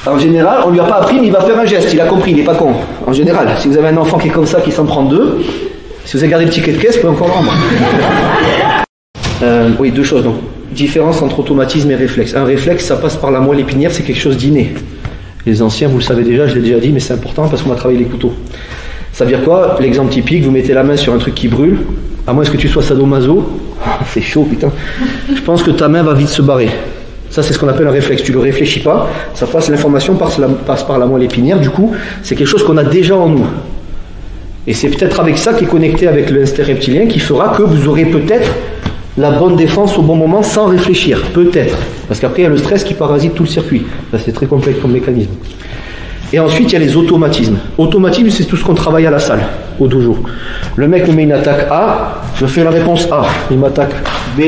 En général, on lui a pas appris, mais il va faire un geste, il a compris, il n'est pas con. En général, si vous avez un enfant qui est comme ça, qui s'en prend deux, si vous avez gardé le ticket de caisse, vous pouvez encore le rendre. Oui, deux choses donc. Différence entre automatisme et réflexe. Un réflexe, ça passe par la moelle épinière, c'est quelque chose d'inné. Les anciens, vous le savez déjà, je l'ai déjà dit, mais c'est important parce qu'on a travaillé les couteaux. Ça veut dire quoi? L'exemple typique, vous mettez la main sur un truc qui brûle, à moins que tu sois sadomaso, c'est chaud putain, je pense que ta main va vite se barrer. Ça c'est ce qu'on appelle un réflexe, tu le réfléchis pas, ça passe, l'information passe par la moelle épinière, du coup c'est quelque chose qu'on a déjà en nous. Et c'est peut-être avec ça qui est connecté avec l'instinct reptilien qui fera que vous aurez peut-être la bonne défense au bon moment sans réfléchir, peut-être. Parce qu'après il y a le stress qui parasite tout le circuit, ça c'est très complexe comme mécanisme. Et ensuite, il y a les automatismes. Automatisme, c'est tout ce qu'on travaille à la salle, au dojo. Le mec me met une attaque A, je fais la réponse A. Il m'attaque B,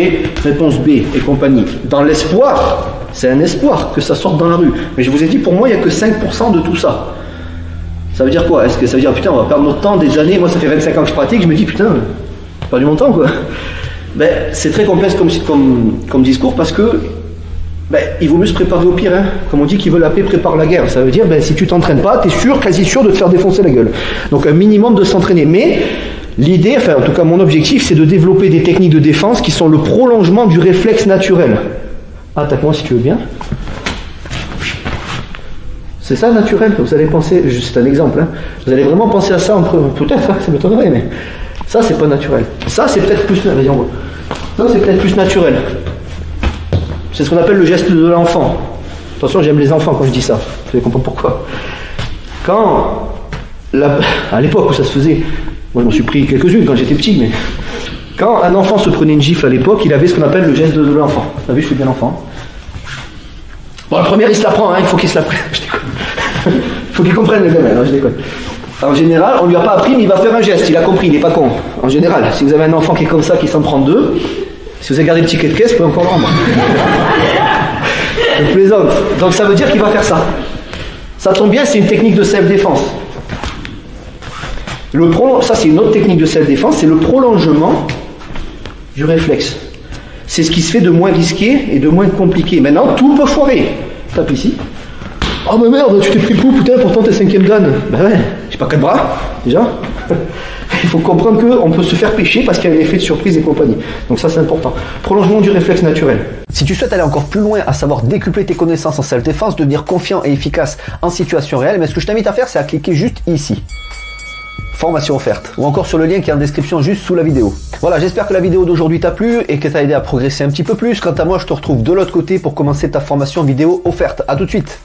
réponse B, et compagnie. Dans l'espoir, c'est un espoir que ça sorte dans la rue. Mais je vous ai dit, pour moi, il n'y a que 5% de tout ça. Ça veut dire quoi? Est-ce que ça veut dire, putain, on va perdre notre temps, des années? Moi, ça fait 25 ans que je pratique, je me dis, putain, j'ai perdu mon temps, quoi. Ben, c'est très complexe comme discours parce que il vaut mieux se préparer au pire, hein. Comme on dit qui veut la paix prépare la guerre. Ça veut dire, si tu t'entraînes pas, t'es sûr, quasi sûr de te faire défoncer la gueule. Donc un minimum de s'entraîner. Mais l'idée, enfin en tout cas mon objectif, c'est de développer des techniques de défense qui sont le prolongement du réflexe naturel. Attaque-moi si tu veux bien. C'est ça naturel, vous allez penser, juste un exemple, hein. Vous allez vraiment penser à ça, peut-être, hein, ça m'étonnerait, mais ça c'est pas naturel. Ça c'est peut-être plus, vas-y on voit. Ça c'est peut-être plus naturel. C'est ce qu'on appelle le geste de l'enfant. Attention, j'aime les enfants quand je dis ça. Vous allez comprendre pourquoi. À l'époque où ça se faisait, moi je m'en suis pris quelques-unes quand j'étais petit, mais quand un enfant se prenait une gifle à l'époque, il avait ce qu'on appelle le geste de l'enfant. Vous savez, je suis bien enfant. Bon, la première, il se la prend, hein, il faut qu'il se la prenne. Je déconne. Il faut qu'il comprenne le gamin, je déconne. En général, on lui a pas appris, mais il va faire un geste, il a compris, il n'est pas con. En général, si vous avez un enfant qui est comme ça, qui s'en prend deux, si vous avez gardé le ticket de caisse, vous pouvez encore le rendre. Je plaisante. Donc ça veut dire qu'il va faire ça. Ça tombe bien, c'est une technique de self-défense. Ça, c'est une autre technique de self-défense, c'est le prolongement du réflexe. C'est ce qui se fait de moins risqué et de moins compliqué. Maintenant, tout peut foirer. Tape ici. Oh mais merde, tu t'es pris le coup, putain, pourtant t'es 5e dan. Ben ouais, j'ai pas 4 bras, déjà. Il faut comprendre qu'on peut se faire pêcher parce qu'il y a un effet de surprise et compagnie. Donc ça c'est important. Prolongement du réflexe naturel. Si tu souhaites aller encore plus loin, à savoir décupler tes connaissances en self-défense, devenir confiant et efficace en situation réelle, mais ce que je t'invite à faire, c'est à cliquer juste ici. Formation offerte, ou encore sur le lien qui est en description juste sous la vidéo. Voilà, j'espère que la vidéo d'aujourd'hui t'a plu et que t'a aidé à progresser un petit peu plus. Quant à moi, je te retrouve de l'autre côté pour commencer ta formation vidéo offerte. À tout de suite.